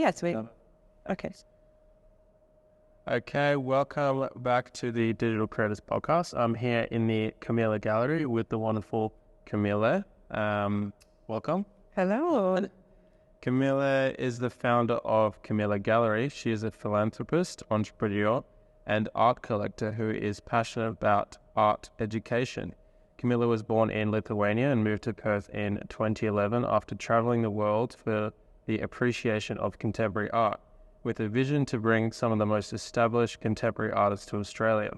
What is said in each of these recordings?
Yes, okay. Okay, welcome back to the Digital Creators Podcast. I'm here in the Kamilė Gallery with the wonderful Kamilė. Welcome. Hello. Kamilė is the founder of Kamilė Gallery. She is a philanthropist, entrepreneur, and art collector who is passionate about art education. Kamilė was born in Lithuania and moved to Perth in 2011 after traveling the world for the appreciation of contemporary art, with a vision to bring some of the most established contemporary artists to Australia.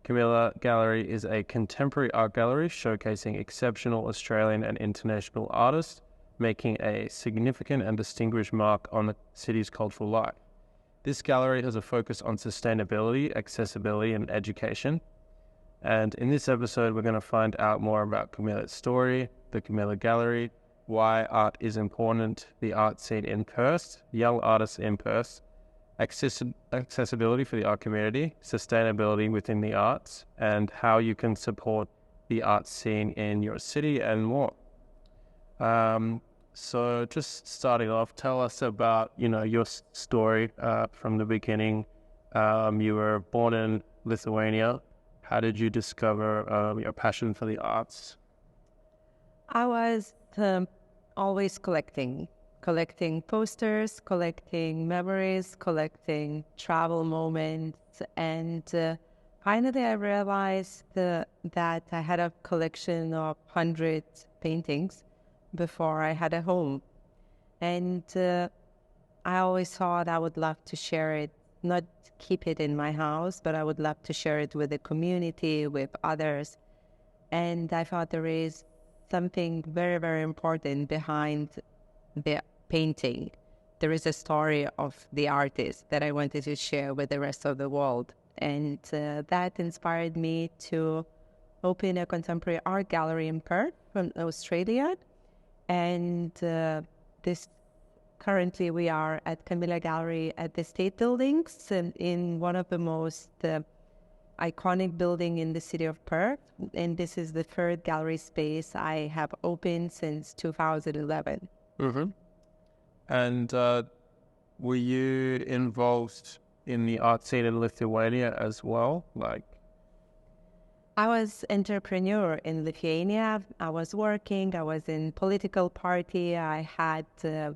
Kamilė Gallery is a contemporary art gallery showcasing exceptional Australian and international artists, making a significant and distinguished mark on the city's cultural life. This gallery has a focus on sustainability, accessibility, and education. And in this episode, we're going to find out more about Kamilė's story, the Kamilė Gallery, why art is important, the art scene in Perth, young artists in Perth, accessibility for the art community, sustainability within the arts, and how you can support the art scene in your city and more. So just starting off, tell us about, your story from the beginning. You were born in Lithuania. How did you discover your passion for the arts? I was always collecting posters, collecting memories, collecting travel moments, and finally I realized that I had a collection of 100 paintings before I had a home. And I always thought I would love to share it, not keep it in my house, but I would love to share it with the community, with others. And I thought there is something very, very important behind the painting. There is a story of the artist that I wanted to share with the rest of the world. And that inspired me to open a contemporary art gallery in Perth, from Australia. And currently we are at Kamilė Gallery at the State Buildings in one of the most iconic building in the city of Perth. And this is the third gallery space I have opened since 2011. Mm-hmm. And were you involved in the art scene in Lithuania as well? I was entrepreneur in Lithuania. I was working. I was in political party. I had a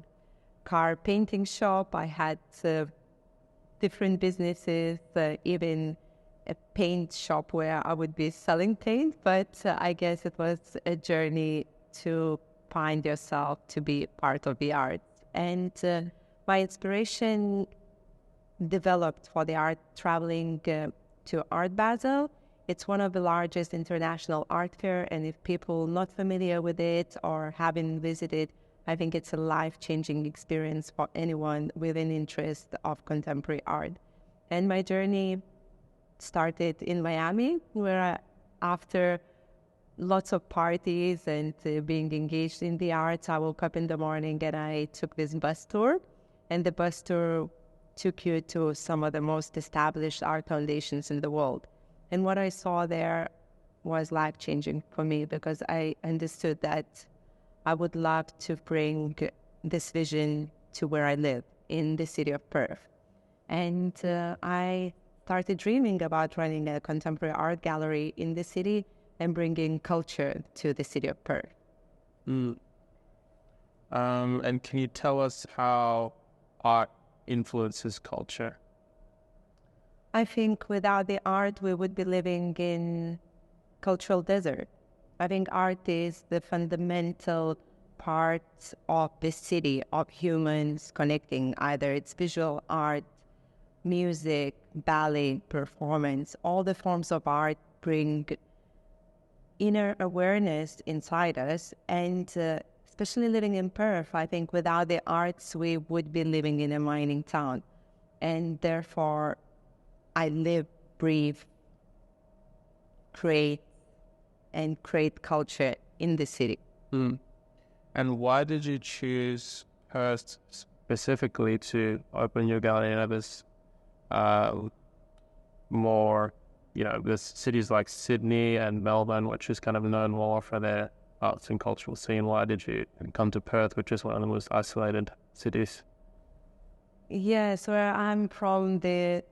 car painting shop. I had different businesses, even a paint shop where I would be selling paint. But I guess it was a journey to find yourself to be part of the art. And my inspiration developed for the art traveling to Art Basel. It's one of the largest international art fair, and if people not familiar with it or haven't visited, I think it's a life-changing experience for anyone with an interest of contemporary art. And my journey started in Miami, where after lots of parties and being engaged in the arts, I woke up in the morning and I took this bus tour, and the bus tour took you to some of the most established art foundations in the world. And what I saw there was life-changing for me, because I understood that I would love to bring this vision to where I live, in the city of Perth. And I started dreaming about running a contemporary art gallery in the city and bringing culture to the city of Perth. And can you tell us how art influences culture? I think without the art, we would be living in cultural desert. I think art is the fundamental part of the city, of humans connecting. Either it's visual art, music, ballet, performance. All the forms of art bring inner awareness inside us. And especially living in Perth, I think without the arts, we would be living in a mining town. And therefore, I live, breathe, create culture in the city. And why did you choose Perth specifically to open your gallery? There's more, there's cities like Sydney and Melbourne, which is kind of known more for their arts and cultural scene. Why did you come to Perth, which is one of the most isolated cities? Yes, where I'm from, the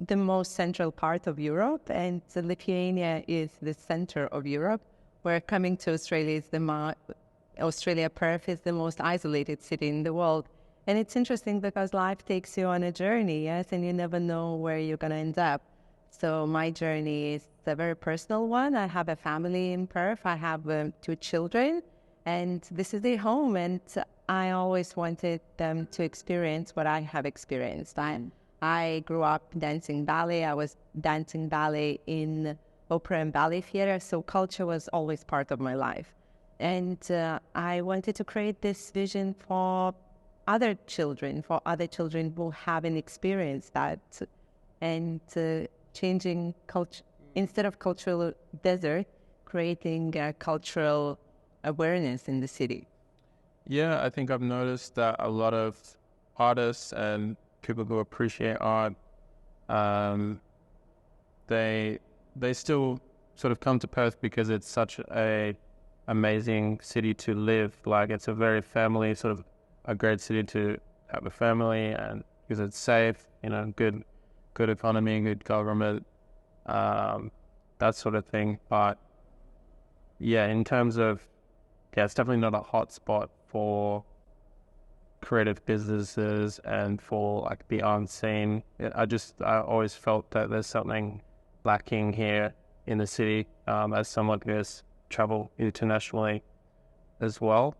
most central part of Europe, and Lithuania is the center of Europe. Where coming to Australia is Australia, Perth is the most isolated city in the world. And it's interesting because life takes you on a journey, yes, and you never know where you're going to end up. So my journey is a very personal one. I have a family in Perth. I have 2 children, and this is their home. And I always wanted them to experience what I have experienced. I grew up dancing ballet. I was dancing ballet in opera and ballet theater, so culture was always part of my life. And I wanted to create this vision for other children who haven't experienced that, and changing culture, instead of cultural desert, creating cultural awareness in the city. Yeah, I think I've noticed that a lot of artists and people who appreciate art, they still sort of come to Perth because it's such a amazing city to live. Like, it's a very family, sort of a great city to have a family, and because it's safe, good economy, good government, that sort of thing. But yeah, in terms of, it's definitely not a hot spot for creative businesses and for like the art scene. I always felt that there's something lacking here in the city, as someone who has traveled internationally as well.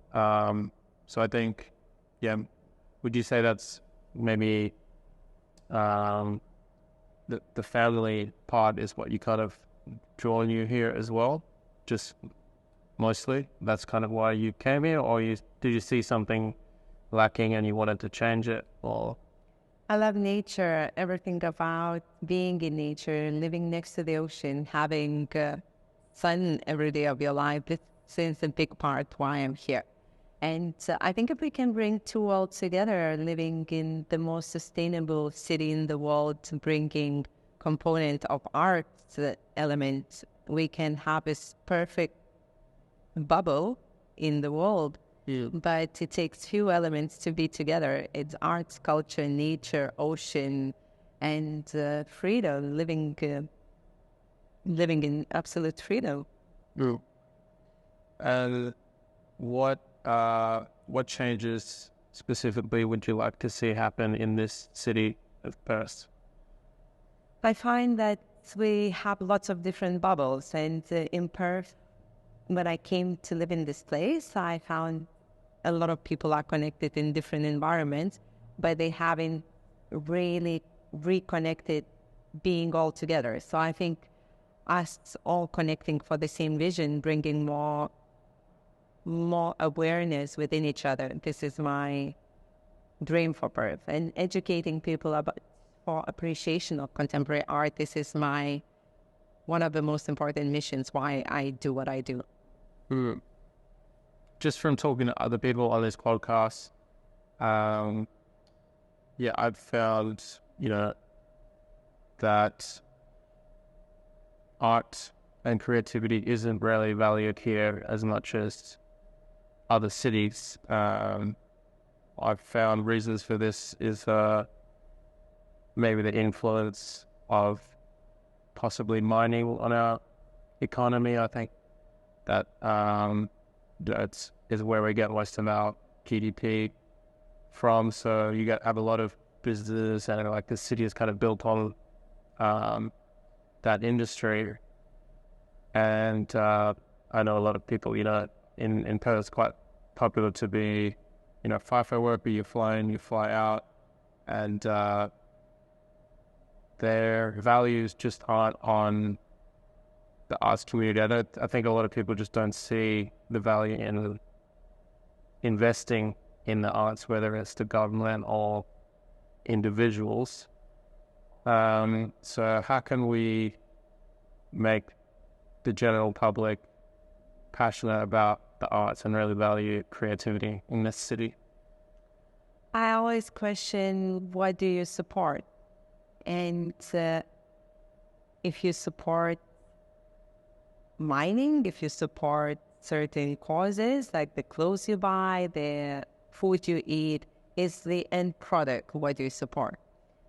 So I think, would you say that's maybe the family part is what you kind of drawn you here as well? Just mostly that's kind of why you came here, or did you see something lacking and you wanted to change it? Or I love nature, everything about being in nature, living next to the ocean, having sun every day of your life. This is a big part why I'm here. And I think if we can bring 2 worlds together, living in the most sustainable city in the world, bringing component of art element, we can have this perfect bubble in the world. But it takes 2 elements to be together. It's arts, culture, nature, ocean, and freedom, living in absolute freedom. And what changes specifically would you like to see happen in this city of Perth? I find that we have lots of different bubbles, and in Perth, when I came to live in this place, I found a lot of people are connected in different environments, but they haven't really reconnected being all together. So I think us all connecting for the same vision, bringing more awareness within each other. This is my dream for Perth, and educating people for appreciation of contemporary art. This is one of the most important missions why I do what I do. Just from talking to other people on this podcast, I've found, that art and creativity isn't really valued here as much as other cities. I've found reasons for this is maybe the influence of possibly mining on our economy. I think that that is where we get most of our GDP from. So you have a lot of business, and like the city is kind of built on that industry. And I know a lot of people, in Perth, it's quite popular to be, FIFO worker. You fly in, you fly out, and their values just aren't on the arts community. I think a lot of people just don't see the value in investing in the arts, whether it's the government or individuals. So how can we make the general public passionate about the arts and really value creativity in this city? I always question, what do you support? And if you support mining, if you support certain causes like the clothes you buy, the food you eat, is the end product, what you support.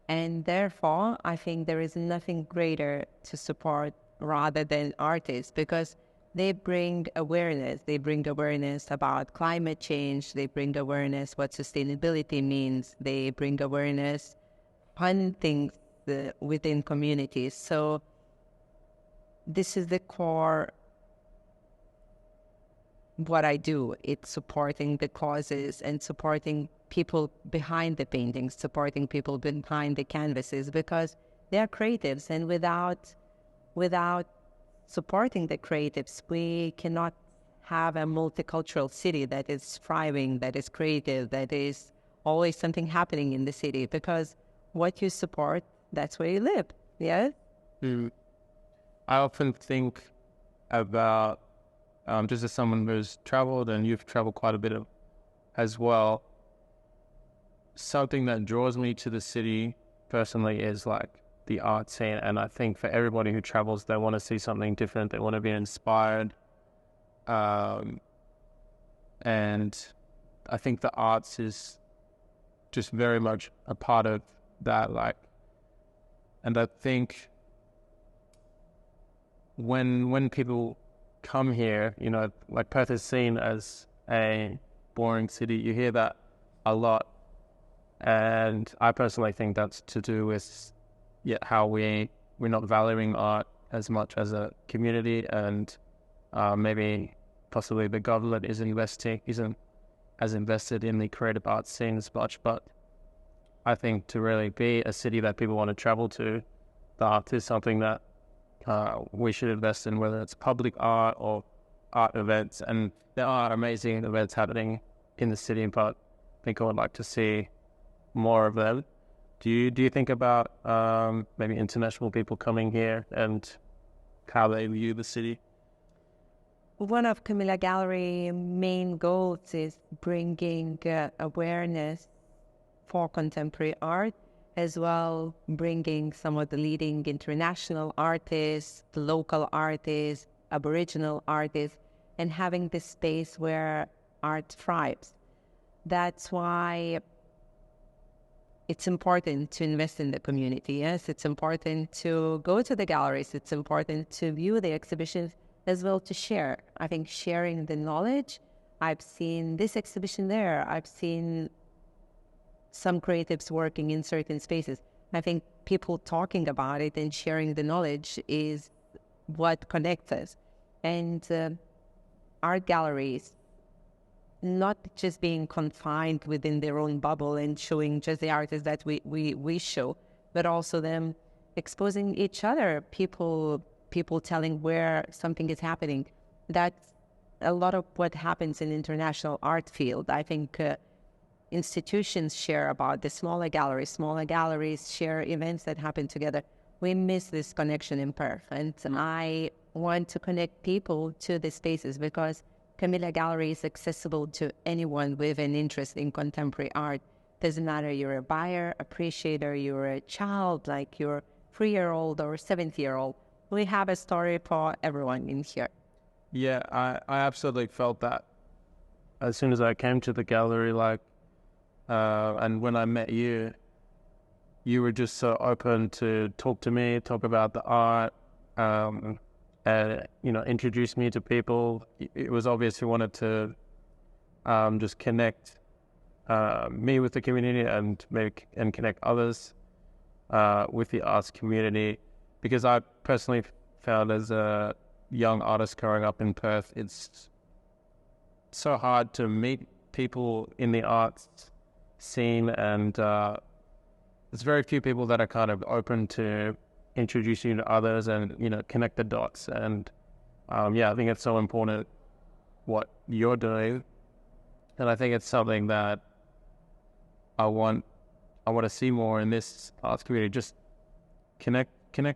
And therefore, I think there is nothing greater to support rather than artists, because they bring awareness. They bring awareness about climate change. They bring awareness what sustainability means. They bring awareness, fun things within communities. So this is the core what I do. It's supporting the causes and supporting people behind the paintings, supporting people behind the canvases, because they are creatives, and without supporting the creatives, we cannot have a multicultural city that is thriving, that is creative, that is always something happening in the city, because what you support, that's where you live. Yeah. I often think about, just as someone who's traveled, and you've traveled quite a bit as well, something that draws me to the city personally is like the art scene. And I think for everybody who travels, they want to see something different. They want to be inspired. And I think the arts is just very much a part of that. Like, and I think when people come here, you know, like Perth is seen as a boring city. You hear that a lot. And I personally think that's to do with how we're not valuing art as much as a community, and maybe possibly the government isn't as invested in the creative arts scene as much. But I think to really be a city that people want to travel to, the art is something that we should invest in, whether it's public art or art events. And there are amazing events happening in the city, but I think I would like to see more of them. Do you think about maybe international people coming here and how they view the city? One of Kamilė Gallery's main goals is bringing awareness for contemporary art, as well bringing some of the leading international artists, the local artists, Aboriginal artists, and having this space where art thrives. That's why it's important to invest in the community. Yes, it's important to go to the galleries. It's important to view the exhibitions, as well to share. I think sharing the knowledge. I've seen this exhibition there. I've seen some creatives working in certain spaces. I think people talking about it and sharing the knowledge is what connects us. And art galleries, not just being confined within their own bubble and showing just the artists that we show, but also them exposing each other, people telling where something is happening. That's a lot of what happens in international art field. I think institutions share about the smaller galleries share events that happen together. We miss this connection in Perth, and I want to connect people to the spaces, because Kamilė Gallery is accessible to anyone with an interest in contemporary art. Doesn't matter you're a buyer, appreciator, you're a child, like you're 3-year-old or 70-year-old. We have a story for everyone in here. Yeah, I absolutely felt that as soon as I came to the gallery, and when I met you, you were just so open to talk to me, talk about the art, and, introduce me to people. It was obvious you wanted to just connect me with the community and connect others with the arts community, because I personally found, as a young artist growing up in Perth, it's so hard to meet people in the arts scene, and there's very few people that are kind of open to introduce you to others and connect the dots. And I think it's so important what you're doing, and I think it's something that I want to see more in this arts community. Just connect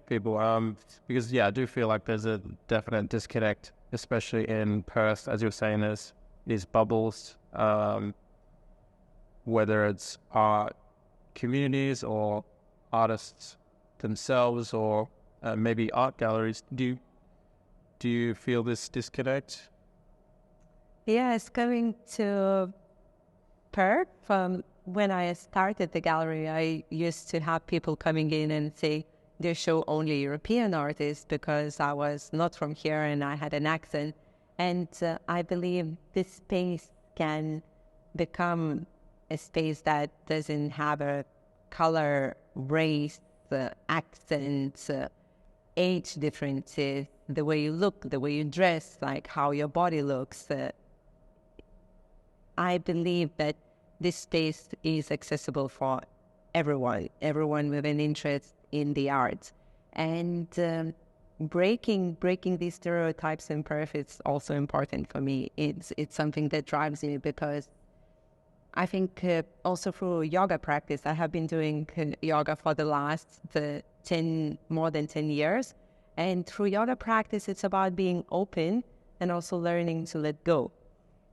people, because I do feel like there's a definite disconnect, especially in Perth, as you're saying. There's these bubbles, whether it's art communities or artists themselves, or maybe art galleries. Do you feel this disconnect? Yes, coming to Perth from when I started the gallery, I used to have people coming in and say they show only European artists because I was not from here and I had an accent. And I believe this space can become a space that doesn't have a color, race, accent, age differences, the way you look, the way you dress, like how your body looks. I believe that this space is accessible for everyone with an interest in the arts. And breaking these stereotypes in Perth is also important for me. It's something that drives me because I think also through yoga practice, I have been doing yoga for the last more than 10 years. And through yoga practice, it's about being open and also learning to let go.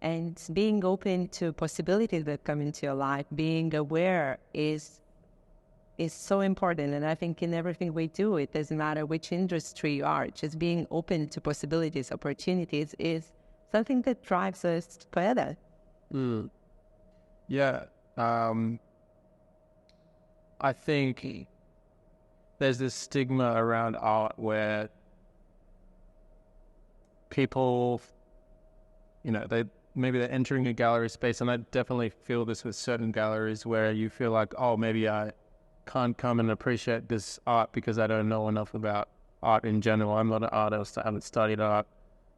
And being open to possibilities that come into your life, being aware is so important. And I think in everything we do, it doesn't matter which industry you are, just being open to possibilities, opportunities is something that drives us further. Yeah. I think there's this stigma around art where people, maybe they're entering a gallery space, and I definitely feel this with certain galleries where you feel like, oh, maybe I can't come and appreciate this art because I don't know enough about art in general. I'm not an artist. I haven't studied art.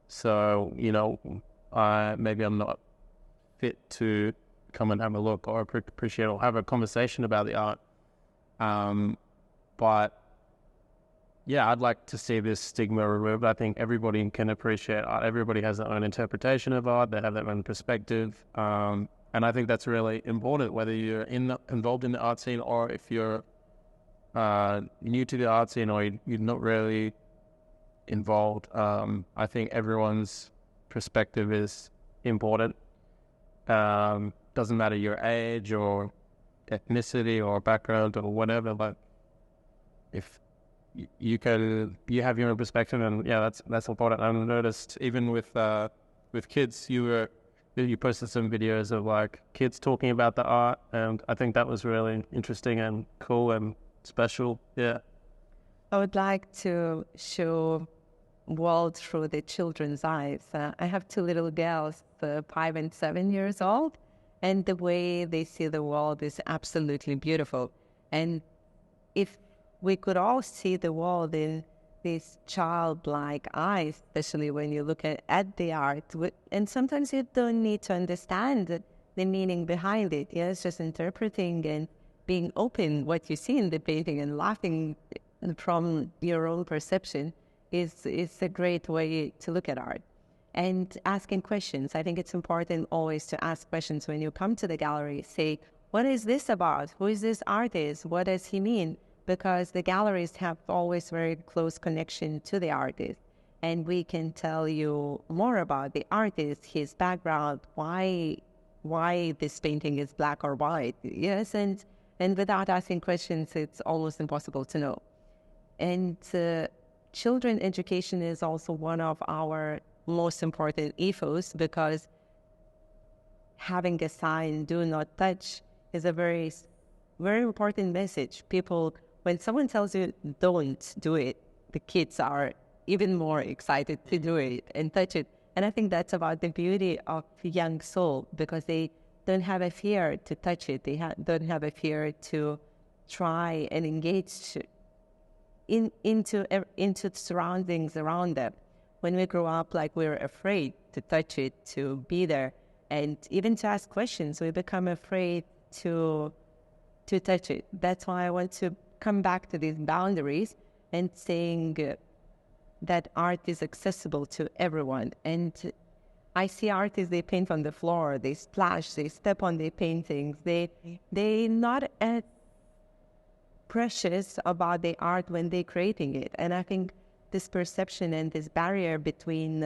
So, maybe I'm not fit to come and have a look or appreciate or have a conversation about the art. But yeah, I'd like to see this stigma removed. I think everybody can appreciate art. Everybody has their own interpretation of art. They have their own perspective. And I think that's really important, whether you're involved in the art scene or if you're new to the art scene or you're not really involved. I think everyone's perspective is important. Doesn't matter your age or ethnicity or background or whatever, but if you have your own perspective, and yeah, that's important. I've noticed even with kids, you posted some videos of like kids talking about the art, and I think that was really interesting and cool and special. Yeah, I would like to show world through the children's eyes. I have two little girls, 5 and 7 years old, and the way they see the world is absolutely beautiful. And if we could all see the world in these childlike eyes, especially when you look at the art. And sometimes you don't need to understand the meaning behind it. Yeah, it's just interpreting and being open what you see in the painting and laughing from your own perception is a great way to look at art. And asking questions. I think it's important always to ask questions when you come to the gallery. Say, what is this about? Who is this artist? What does he mean? Because the galleries have always very close connection to the artist. And we can tell you more about the artist, his background, why this painting is black or white. Yes, and without asking questions, it's almost impossible to know. And children education is also one of our most important ethos, because having a sign, do not touch, is a very, very important message. People, when someone tells you don't do it, the kids are even more excited to do it and touch it. And I think that's about the beauty of young soul, because they don't have a fear to touch it. They don't have a fear to try and engage into the surroundings around them. When we grow up, like, we're afraid to touch it, to be there, and even to ask questions, we become afraid to touch it. That's why I want to come back to these boundaries and saying that art is accessible to everyone. And I see artists, they paint on the floor, they splash, they step on their paintings. They not as precious about the art when they're creating it. And I think this perception and this barrier between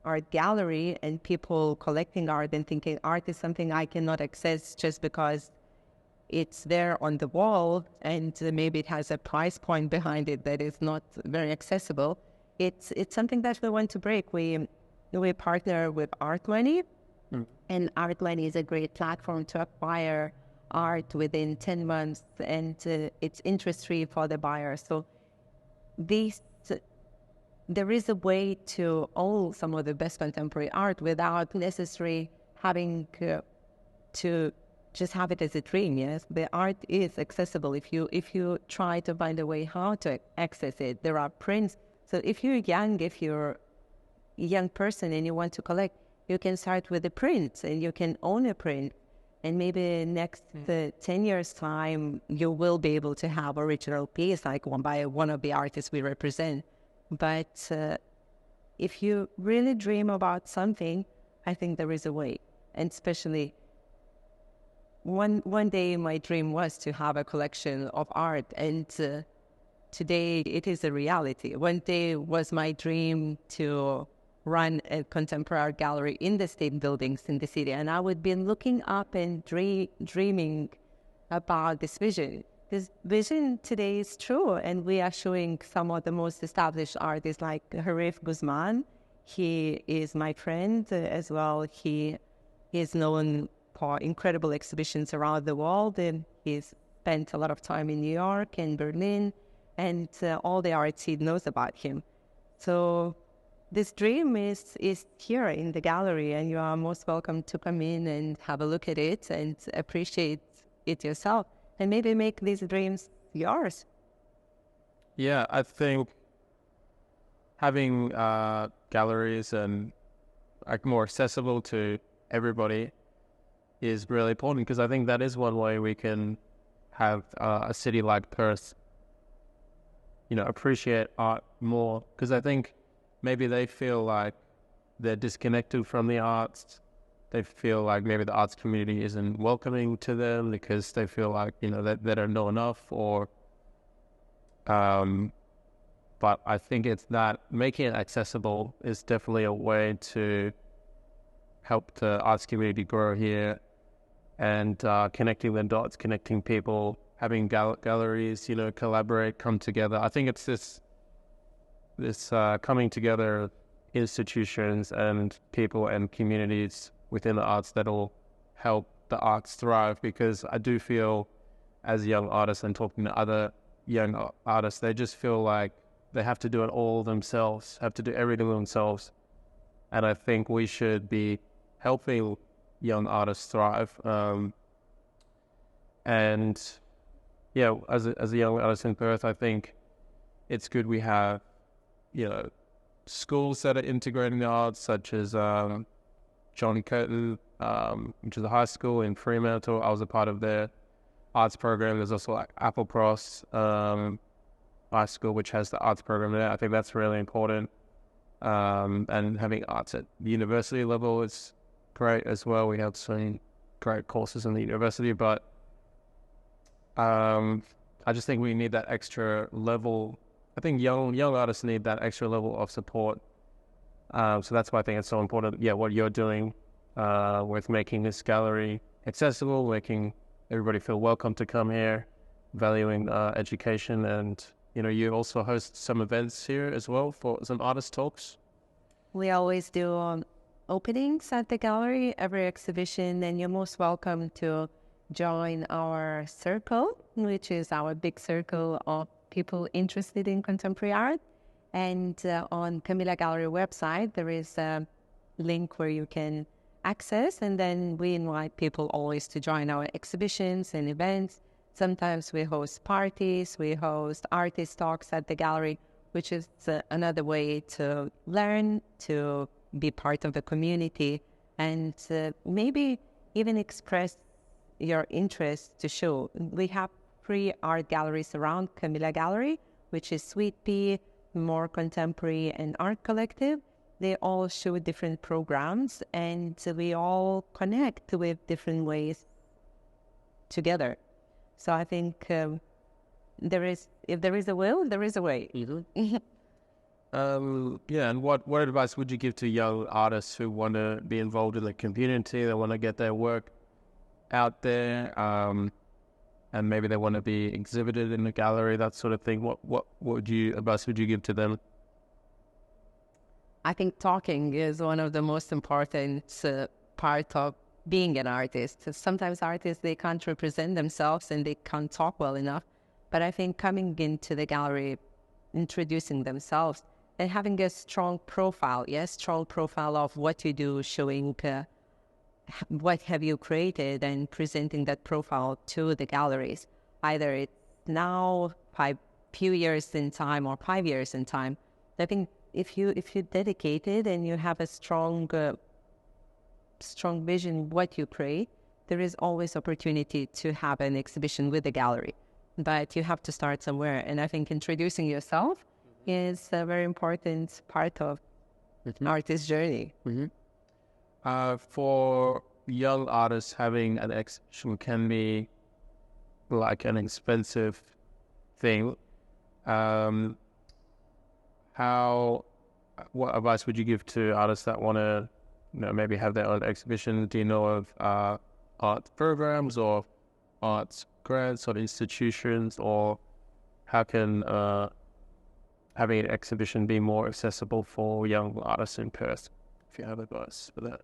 art gallery and people collecting art and thinking art is something I cannot access just because it's there on the wall and maybe it has a price point behind it that is not very accessible. It's something that we want to break. We partner with Art Money, and Art Money is a great platform to acquire art within 10 months, and it's interest-free for the buyer. So there is a way to own some of the best contemporary art without necessarily having to just have it as a dream. Yes, the art is accessible if you try to find a way how to access it. There are prints. So if you're a young person and you want to collect, you can start with a print and you can own a print. And maybe next 10 years' time, you will be able to have original piece like by one of the artists we represent. But if you really dream about something, I think there is a way. And especially one day my dream was to have a collection of art, and today it is a reality. One day was my dream to run a contemporary art gallery in the state buildings in the city, and I would be looking up and dreaming about this vision. This vision today is true, and we are showing some of the most established artists like Harif Guzman. He is my friend as well. He is known for incredible exhibitions around the world, and he's spent a lot of time in New York and Berlin, and all the art scene knows about him. So this dream is here in the gallery, and you are most welcome to come in and have a look at it and appreciate it yourself, and maybe make these dreams yours. Yeah, I think having galleries and more accessible to everybody is really important, because I think that is one way we can have a city like Perth, appreciate art more, because I think maybe they feel like they're disconnected from the arts. They feel like maybe the arts community isn't welcoming to them because they feel like, that they don't know enough, or but I think it's that making it accessible is definitely a way to help the arts community grow here, and connecting the dots, connecting people, having galleries, collaborate, come together. I think it's this coming together of institutions and people and communities within the arts that'll help the arts thrive, because I do feel as young artists and talking to other young artists, they just feel like they have to do it all themselves, have to do everything themselves. And I think we should be helping young artists thrive. And yeah, as a young artist in Perth, I think it's good we have schools that are integrating the arts, such as John Curtin, which is a high school in Fremantle. I was a part of their arts program. There's also like Applecross High School, which has the arts program there. I think that's really important. And having arts at the university level is great as well. We have some great courses in the university, but I just think we need that extra level. I think young artists need that extra level of support. So that's why I think it's so important. Yeah, what you're doing with making this gallery accessible, making everybody feel welcome to come here, valuing education, and you also host some events here as well for some artist talks. We always do openings at the gallery, every exhibition, and you're most welcome to join our circle, which is our big circle of people interested in contemporary art. And on Kamilė Gallery website, there is a link where you can access, and then we invite people always to join our exhibitions and events. Sometimes we host parties, we host artist talks at the gallery, which is another way to learn, to be part of the community, and maybe even express your interest to show. We have 3 art galleries around Kamilė Gallery, which is Sweet Pea, More Contemporary, and Art Collective. They all show different programs, and we all connect with different ways together. So I think if there is a will, there is a way. Mm-hmm. Yeah, and what advice would you give to young artists who want to be involved in the community, they want to get their work out there, and maybe they want to be exhibited in the gallery, that sort of thing? What advice would you give to them? I think talking is one of the most important part of being an artist. Sometimes artists, they can't represent themselves and they can't talk well enough. But I think coming into the gallery, introducing themselves and having a strong profile, strong profile of what you do, showing what have you created and presenting that profile to the galleries. Either it's now, few years in time or 5 years in time. I think if you dedicated and you have a strong vision what you create, there is always opportunity to have an exhibition with the gallery. But you have to start somewhere. And I think introducing yourself is a very important part of an artist's journey. For young artists, having an exhibition can be like an expensive thing. What advice would you give to artists that want to, maybe have their own exhibition? Do you know of art programs or arts grants or institutions, or how can having an exhibition be more accessible for young artists in Perth? If you have advice for that.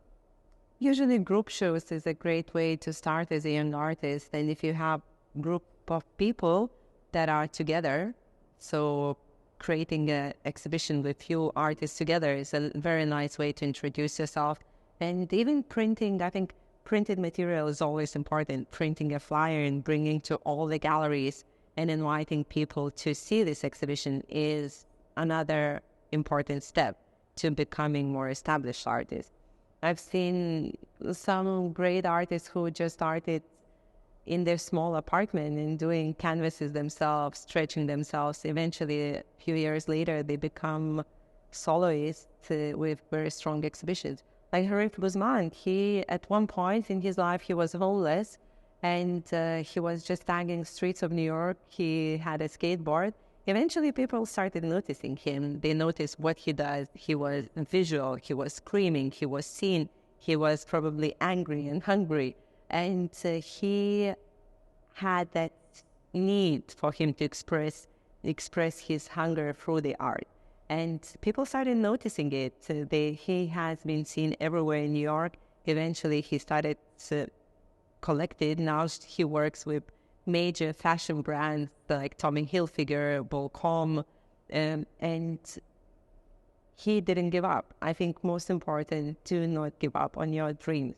Usually group shows is a great way to start as a young artist. And if you have a group of people that are together, so creating an exhibition with few artists together is a very nice way to introduce yourself. And even printing, I think printed material is always important. Printing a flyer and bringing to all the galleries and inviting people to see this exhibition is another important step to becoming more established artists. I've seen some great artists who just started in their small apartment and doing canvases themselves, stretching themselves. Eventually, a few years later, they become soloists with very strong exhibitions. Like Harif Guzman, at one point in his life, he was homeless and he was just tagging streets of New York. He had a skateboard. Eventually, people started noticing him. They noticed what he does. He was visual. He was screaming. He was seen. He was probably angry and hungry. And he had that need for him to express his hunger through the art. And people started noticing it. He has been seen everywhere in New York. Eventually, he started collected. Now he works with major fashion brands like Tommy Hilfiger, Volcom, and he didn't give up. I think most important, do not give up on your dreams.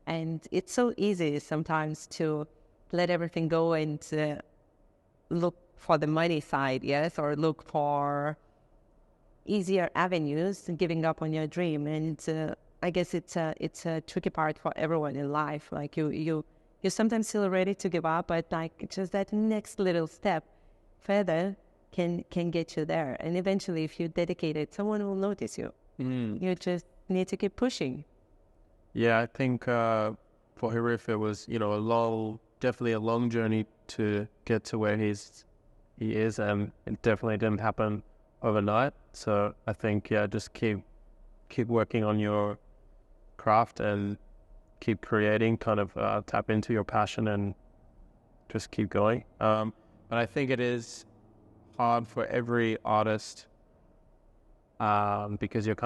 And it's so easy sometimes to let everything go and look for the money side, yes, or look for easier avenues, giving up on your dream. And I guess it's a tricky part for everyone in life. Like you sometimes feel ready to give up, but like just that next little step further can get you there. And eventually, if you dedicate it, someone will notice you. You just need to keep pushing. Yeah, I think for Harif, it was, definitely a long journey to get to where he is, and it definitely didn't happen overnight. So I think, just keep working on your craft and keep creating, kind of tap into your passion and just keep going. But I think it is hard for every artist because you're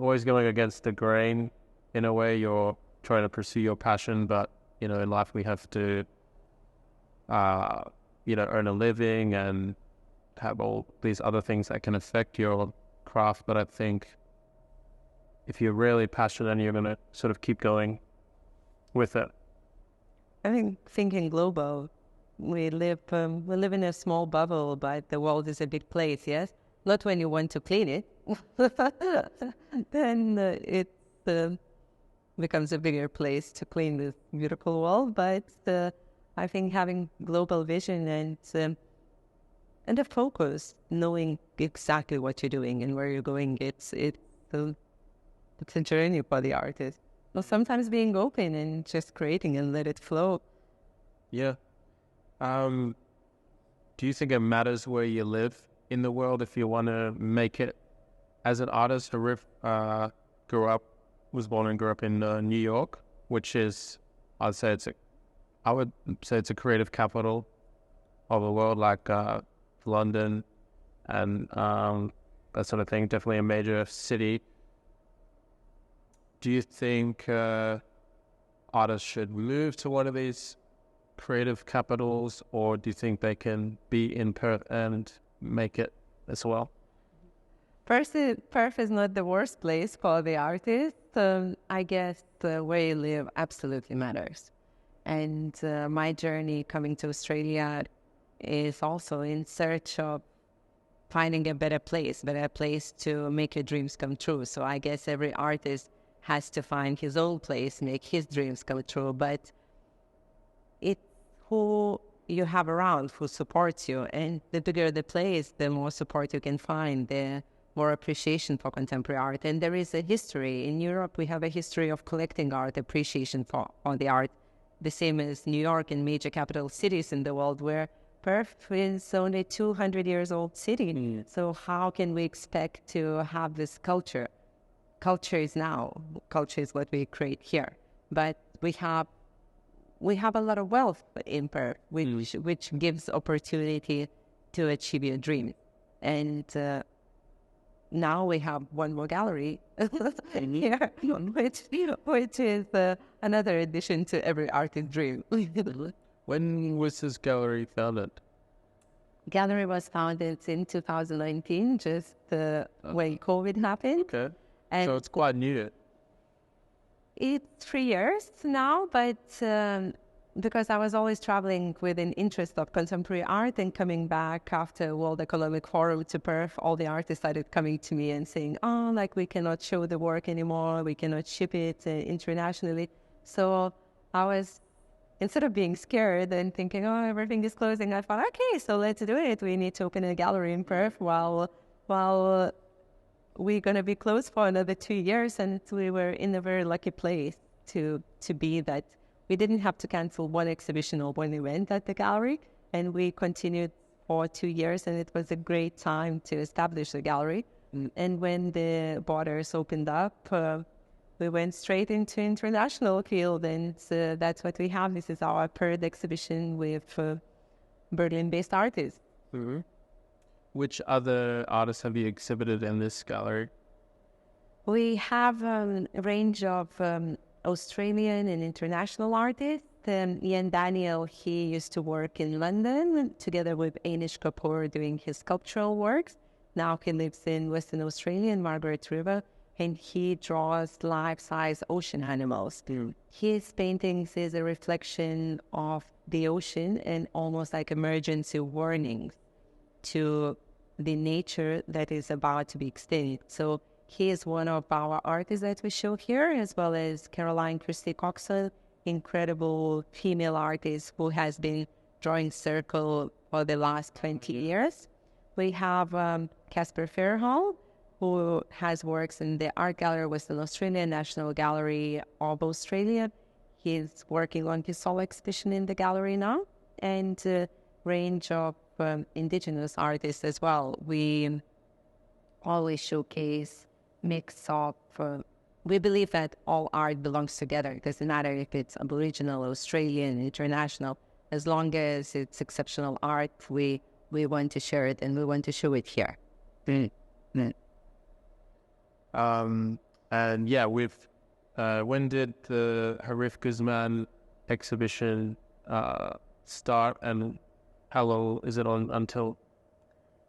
always going against the grain. In a way, you're trying to pursue your passion, but, in life we have to, earn a living and have all these other things that can affect your craft. But I think if you're really passionate, you're going to sort of keep going with it. I think thinking global, we live in a small bubble, but the world is a big place, yes? Not when you want to clean it. Then it becomes a bigger place to clean this beautiful world. But I think having global vision and a focus, knowing exactly what you're doing and where you're going, it's a journey for the artist. Well, sometimes being open and just creating and let it flow. Yeah. Do you think it matters where you live in the world if you want to make it as an artist? Harif was born and grew up in New York, which is, I would say it's a creative capital of the world, like London and that sort of thing. Definitely a major city. Do you think artists should move to one of these creative capitals, or do you think they can be in Perth and make it as well? Perth is not the worst place for the artist. I guess where you live absolutely matters. And my journey coming to Australia is also in search of finding a better place to make your dreams come true. So I guess every artist has to find his own place, make his dreams come true. But it's who you have around who supports you. And the bigger the place, the more support you can find, the more appreciation for contemporary art. And there is a history. In Europe, we have a history of collecting art, appreciation for the art, the same as New York and major capital cities in the world, where Perth is only 200 years old city. Mm. So how can we expect to have this culture? Culture is now. Culture is what we create here. But we have a lot of wealth in Perth, which gives opportunity to achieve your dream. And now we have one more gallery here, which is another addition to every artist's dream. When was this gallery founded? Gallery was founded in 2019, just when COVID happened. Okay, and so it's quite new. It's 3 years now, but because I was always traveling with an interest of contemporary art and coming back after World Economic Forum to Perth, all the artists started coming to me and saying, we cannot show the work anymore, we cannot ship it internationally. So I was, instead of being scared and thinking, everything is closing, I thought, okay, so let's do it. We need to open a gallery in Perth while we're going to be closed for another 2 years. And we were in a very lucky place to be that. We didn't have to cancel one exhibition or one event at the gallery, and we continued for 2 years, and it was a great time to establish the gallery. And when the borders opened up, we went straight into international field, and that's what we have. This is our third exhibition with Berlin-based artists. Mm-hmm. Which other artists have you exhibited in this gallery? We have a range of Australian and international artists. Ian Daniel, he used to work in London together with Anish Kapoor doing his sculptural works. Now he lives in Western Australia in Margaret River, and he draws life-size ocean animals. His paintings is a reflection of the ocean and almost like emergency warnings to the nature that is about to be extinct. So he is one of our artists that we show here, as well as Caroline Christie Coxon, incredible female artist who has been drawing circle for the last 20 years. We have Casper Fairhall, who has works in the Art Gallery, Western Australia, National Gallery of Australia. He's working on his solo exhibition in the gallery now, and a range of Indigenous artists as well. We always showcase mix of, we believe that all art belongs together. It doesn't matter if it's Aboriginal, Australian, international. As long as it's exceptional art, we want to share it and we want to show it here. And yeah, when did the Harif Guzman exhibition start, and how long is it on until?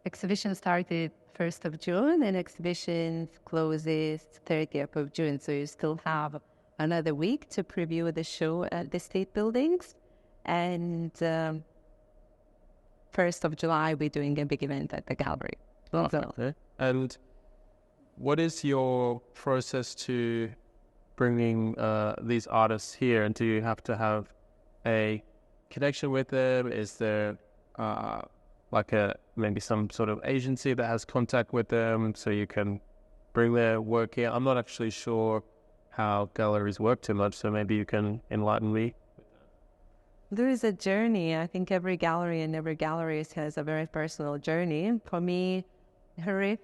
Exhibition started 1st of June and exhibition closes 30th of June. So you still have another week to preview the show at the state buildings. And 1st of July, we're doing a big event at the gallery. Okay. And what is your process to bringing these artists here? And do you have to have a connection with them? Is there maybe some sort of agency that has contact with them so you can bring their work here? I'm not actually sure how galleries work too much, so maybe you can enlighten me. There is a journey. I think every gallery and every gallerist has a very personal journey. For me, Harif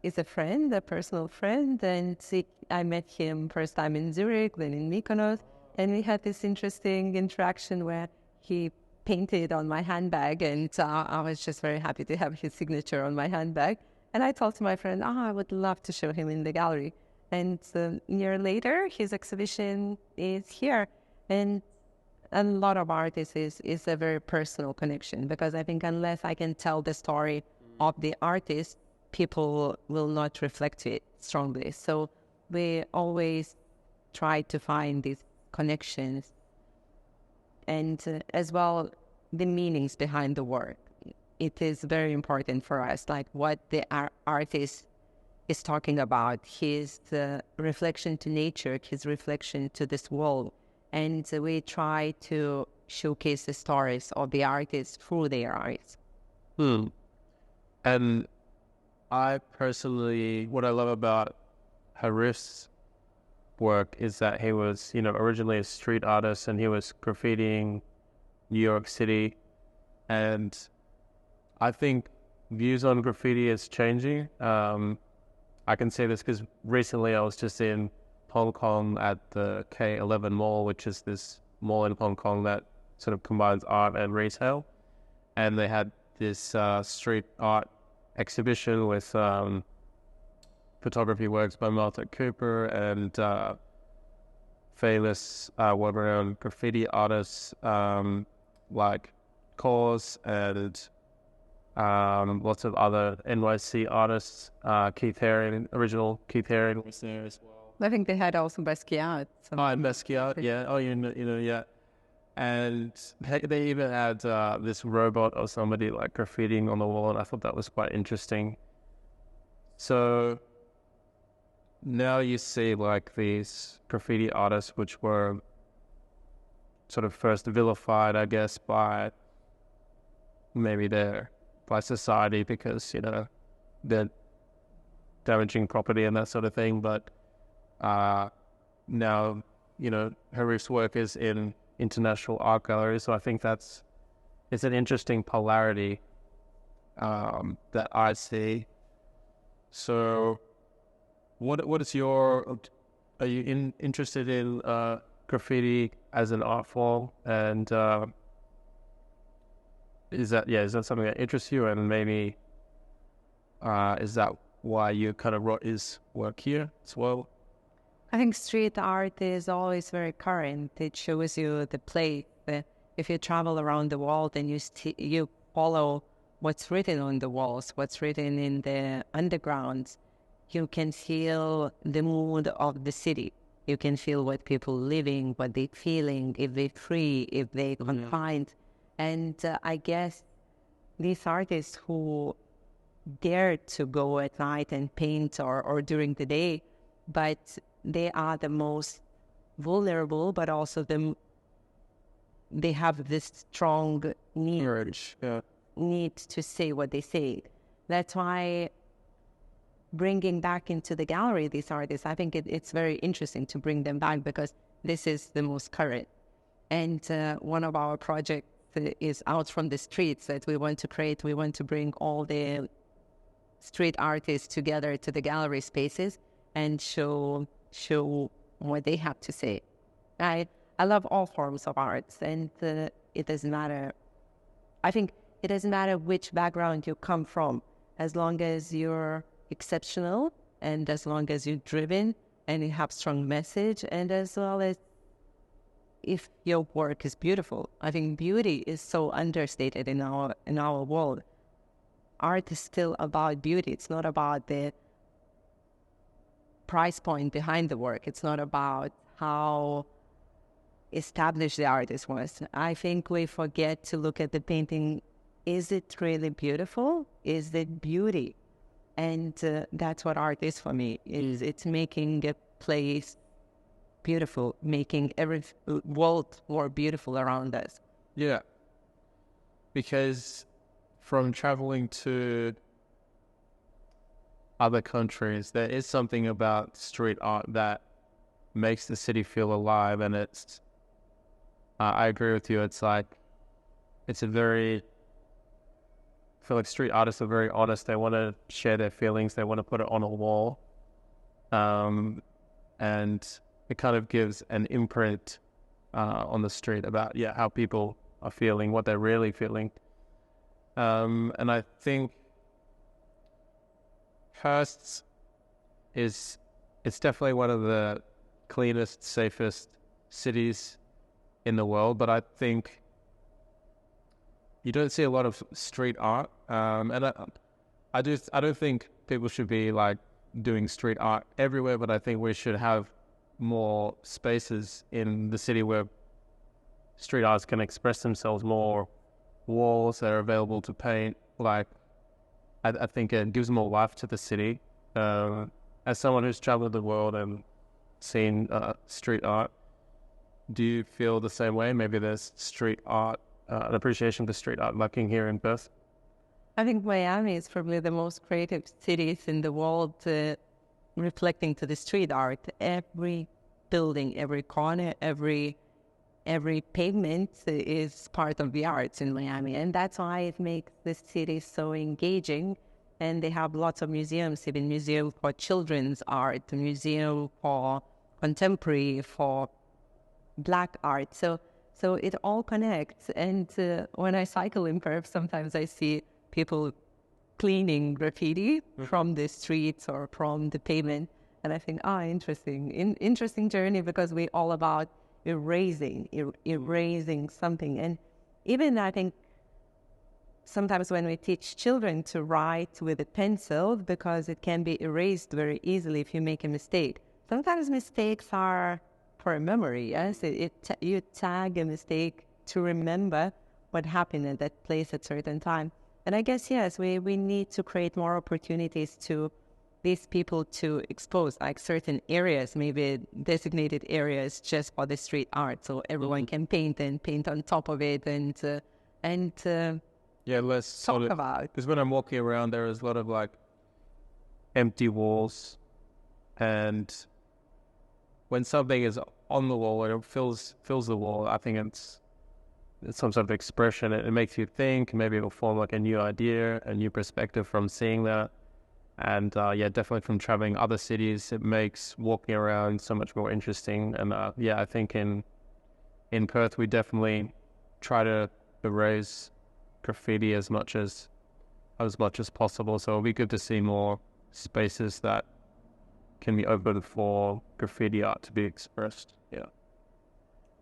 is a friend, a personal friend, and I met him first time in Zurich, then in Mykonos, and we had this interesting interaction where he painted on my handbag, and I was just very happy to have his signature on my handbag. And I told to my friend, I would love to show him in the gallery. And a year later, his exhibition is here. And a lot of artists is a very personal connection, because I think unless I can tell the story of the artist, people will not reflect to it strongly. So we always try to find these connections, and as well the meanings behind the work. It is very important for us, like what the artist is talking about, his reflection to nature, his reflection to this world. And we try to showcase the stories of the artists through their art. And I personally, what I love about Harif's work is that he was, originally a street artist, and he was graffitiing New York City. And I think views on graffiti is changing. I can say this because recently I was just in Hong Kong at the K11 Mall, which is this mall in Hong Kong that sort of combines art and retail. And they had this street art exhibition with photography works by Martha Cooper and famous world-renowned graffiti artists like Cause and lots of other NYC artists. Keith Haring, original Keith Haring was there as well. I think they had also Basquiat. And Basquiat, yeah. Oh, yeah. And they even had this robot or somebody like graffitiing on the wall, and I thought that was quite interesting. So now you see like these graffiti artists, which were sort of first vilified, I guess, by society because, they're damaging property and that sort of thing. But now, Harif's work is in international art galleries. So I think it's an interesting polarity that I see. So what is are you interested in graffiti as an art form? And is that something that interests you? And maybe is that why you kind of wrote his work here as well? I think street art is always very current. It shows you the place. If you travel around the world and you follow what's written on the walls, what's written in the underground, you can feel the mood of the city. You can feel what people living, what they feeling, if they're free, if they confined. And I guess these artists who dare to go at night and paint or during the day, but they are the most vulnerable, but also they have this strong need to say what they say. That's why bringing back into the gallery these artists, I think it's very interesting to bring them back, because this is the most current. And one of our projects is Out from the Streets that we want to create. We want to bring all the street artists together to the gallery spaces and show what they have to say. I love all forms of arts, and it doesn't matter. I think it doesn't matter which background you come from, as long as you're exceptional and as long as you're driven and you have strong message, and as well as if your work is beautiful. I think beauty is so understated in our world. Art is still about beauty. It's not about the price point behind the work. It's not about how established the artist was. I think we forget to look at the painting. Is it really beautiful? Is it beauty? And that's what art is for me. It's making a place beautiful, making every world more beautiful around us. Yeah. Because from traveling to other countries, there is something about street art that makes the city feel alive, and it's I agree with you. It's like I feel like street artists are very honest. They want to share their feelings. They want to put it on a wall, and it kind of gives an imprint on the street about how people are feeling, what they're really feeling, and I think Hearst's is it's definitely one of the cleanest, safest cities in the world, but I think you don't see a lot of street art, and I don't think people should be like doing street art everywhere, but I think we should have more spaces in the city where street artists can express themselves, more walls that are available to paint. Like, I think it gives more life to the city. As someone who's traveled the world and seen street art, do you feel the same way? Maybe there's street art, an appreciation for street art lacking here in Perth? I think Miami is probably the most creative cities in the world, reflecting to the street art. Every building, every corner, every pavement is part of the arts in Miami, and that's why it makes the city so engaging. And they have lots of museums, even museum for children's art, a museum for contemporary, for Black art. So it all connects. And when I cycle in Perth, sometimes I see people cleaning graffiti from the streets or from the pavement, and I think, interesting, interesting journey, because we're all about erasing something. And even I think sometimes when we teach children to write with a pencil, because it can be erased very easily if you make a mistake. Sometimes mistakes are for a memory, yes? You tag a mistake to remember what happened at that place at a certain time. And I guess, yes, we need to create more opportunities to these people to expose like certain areas, maybe designated areas just for the street art, so everyone can paint and paint on top of it, and let's talk about. Because when I'm walking around, there is a lot of like empty walls, and when something is on the wall and it fills the wall, I think it's some sort of expression. It makes you think. Maybe it'll form like a new idea, a new perspective from seeing that. And definitely from traveling other cities, it makes walking around so much more interesting. And I think in Perth, we definitely try to erase graffiti as much as possible. So it'll be good to see more spaces that can be open for graffiti art to be expressed. Yeah.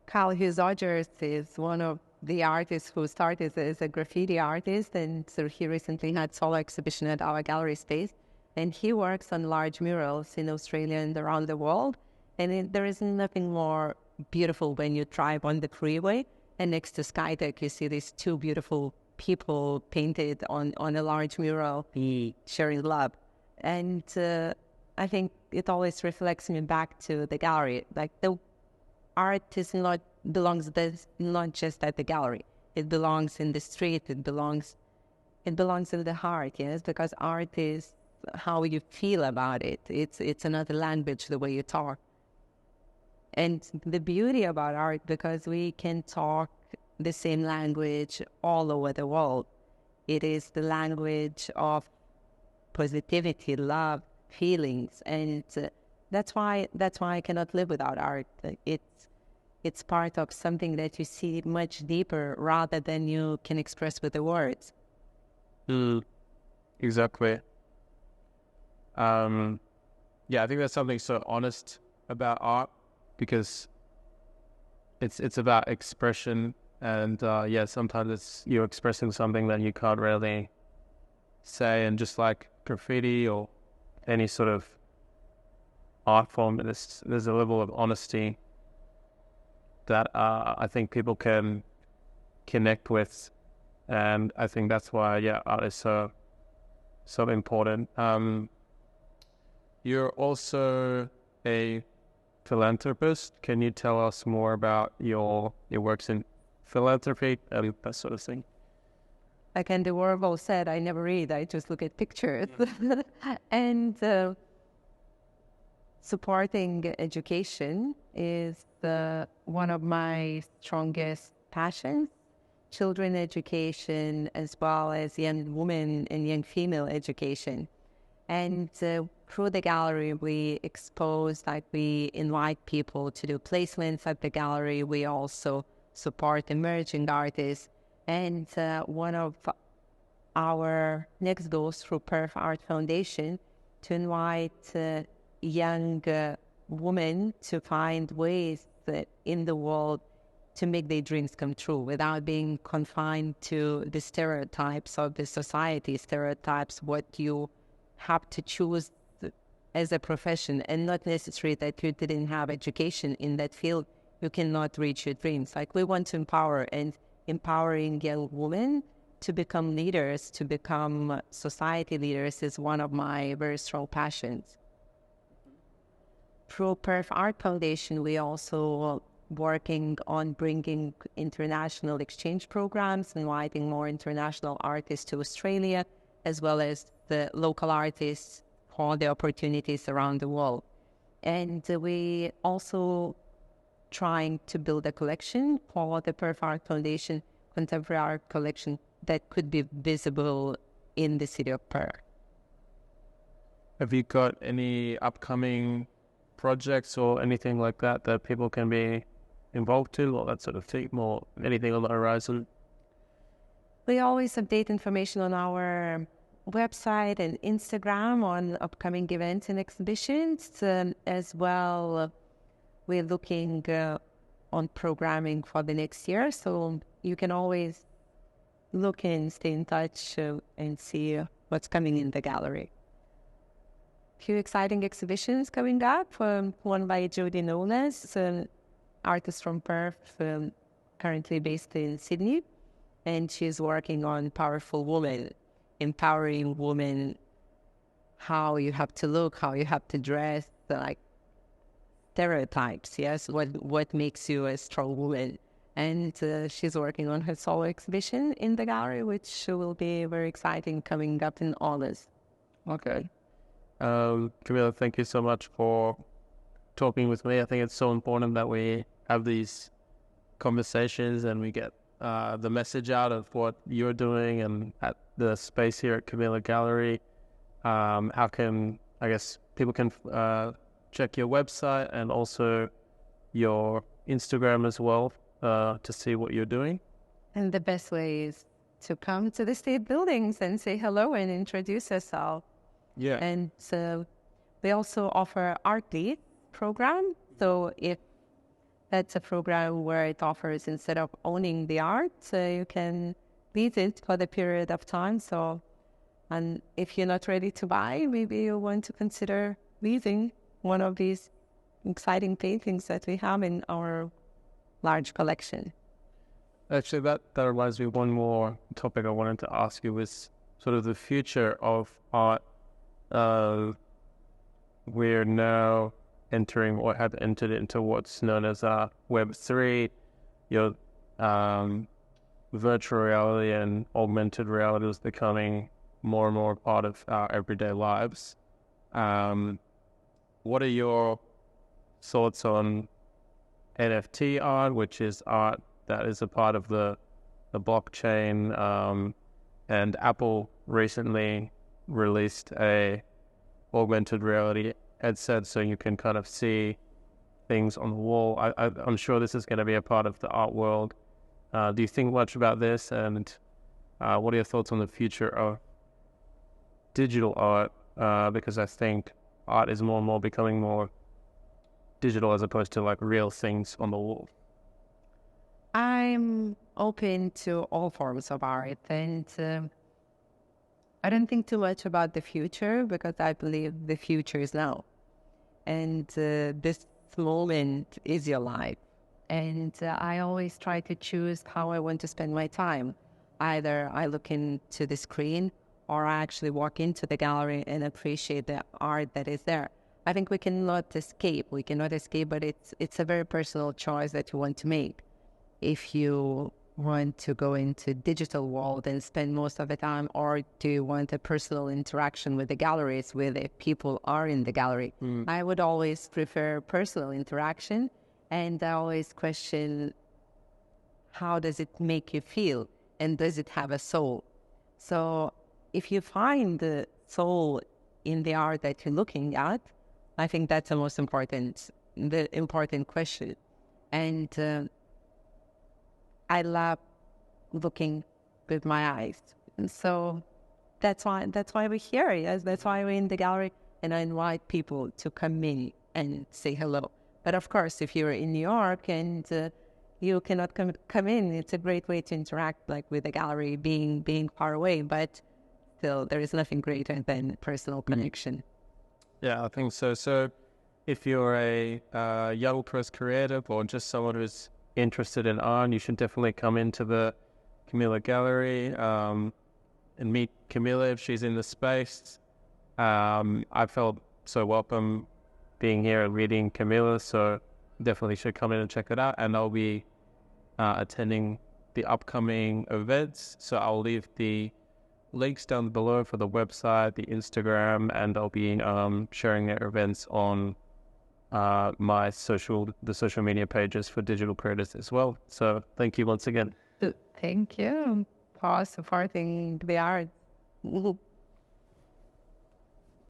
Carl Hughes Rogers is one of the artists who started as a graffiti artist, and so he recently had solo exhibition at our gallery space, and he works on large murals in Australia and around the world. And there is nothing more beautiful when you drive on the freeway and next to Skydeck you see these two beautiful people painted on a large mural sharing love. And I think it always reflects me back to the gallery. Like, the art belongs not just at the gallery. It belongs in the street. It belongs in the heart. Yes, because art is how you feel about it. It's another language, the way you talk. And the beauty about art, because we can talk the same language all over the world. It is the language of positivity, love, feelings, and that's why I cannot live without art. It's part of something that you see much deeper rather than you can express with the words. Exactly. I think there's something so honest about art, because it's about expression, and sometimes you're expressing something that you can't really say, and just like graffiti or any sort of art form, there's a level of honesty that I think people can connect with, and I think that's why art is so important. You're also a philanthropist. Can you tell us more about your works in philanthropy and that sort of thing? Like Andy Warhol said, I never read, I just look at pictures. And supporting education is one of my strongest passions. Children education, as well as young women and young female education. And through the gallery, we we invite people to do placements at the gallery. We also support emerging artists. And one of our next goals through Perth Art Foundation to invite young women to find ways that in the world to make their dreams come true without being confined to the stereotypes of the society, stereotypes, what you have to choose as a profession, and not necessarily that you didn't have education in that field, you cannot reach your dreams. Like, we want to empower, and empowering young women to become leaders, to become society leaders is one of my very strong passions. Through Perth Art Foundation, we also working on bringing international exchange programs, inviting more international artists to Australia, as well as the local artists for the opportunities around the world. And we also trying to build a collection for the Perth Art Foundation, contemporary art collection that could be visible in the city of Perth. Have you got any upcoming projects or anything like that that people can be involved to, or that sort of thing, or anything on the horizon? We always update information on our website and Instagram on upcoming events and exhibitions. As well, we're looking on programming for the next year, so you can always look and stay in touch and see what's coming in the gallery. Few exciting exhibitions coming up, one by Jody Knowles, artist from Perth, currently based in Sydney, and she's working on powerful women, empowering women, how you have to look, how you have to dress, like stereotypes, yes, what makes you a strong woman. And she's working on her solo exhibition in the gallery, which will be very exciting, coming up in August. Okay. Kamilė, thank you so much for talking with me. I think it's so important that we have these conversations and we get the message out of what you're doing and at the space here at Kamilė Gallery. How can, I guess, people can check your website and also your Instagram as well to see what you're doing? And the best way is to come to the state buildings and say hello and introduce yourself. Yeah. And we also offer Art Lead program. So if that's a program where it offers, instead of owning the art, you can lead it for the period of time. So, and if you're not ready to buy, maybe you want to consider leasing one of these exciting paintings that we have in our large collection. Actually, that reminds me of one more topic I wanted to ask you, was sort of the future of art. We're now entering or have entered into what's known as Web3. Your virtual reality and augmented reality is becoming more and more a part of our everyday lives. What are your thoughts on NFT art, which is art that is a part of the blockchain? And Apple recently released a augmented reality headset, so you can kind of see things on the wall. I'm sure this is going to be a part of the art world. Do you think much about this? And what are your thoughts on the future of digital art? Because I think art is more and more becoming more digital as opposed to like real things on the wall. I'm open to all forms of art, and I don't think too much about the future because I believe the future is now. And this moment is your life. And I always try to choose how I want to spend my time. Either I look into the screen or I actually walk into the gallery and appreciate the art that is there. I think we cannot escape. We cannot escape, but it's a very personal choice that you want to make. If you want to go into digital world and spend most of the time, or do you want a personal interaction with the galleries where the people are in the gallery? I would always prefer personal interaction, and I always question, how does it make you feel, and does it have a soul? So if you find the soul in the art that you're looking at, I think that's the most important question. And I love looking with my eyes, and so that's why we're here. Yes, that's why we're in the gallery, and I invite people to come in and say hello. But of course, if you're in New York and you cannot come in, it's a great way to interact, like with the gallery being far away. But still, there is nothing greater than personal connection. Yeah, I think so. So if you're a young press creative or just someone who's interested in art, you should definitely come into the Kamilė Gallery and meet Kamilė if she's in the space. I felt so welcome being here and reading Kamilė, so definitely should come in and check it out. And I'll be attending the upcoming events, so I'll leave the links down below for the website, the Instagram, and I'll be sharing their events on the social media pages for digital creators as well. So thank you once again. Thank you for supporting the art.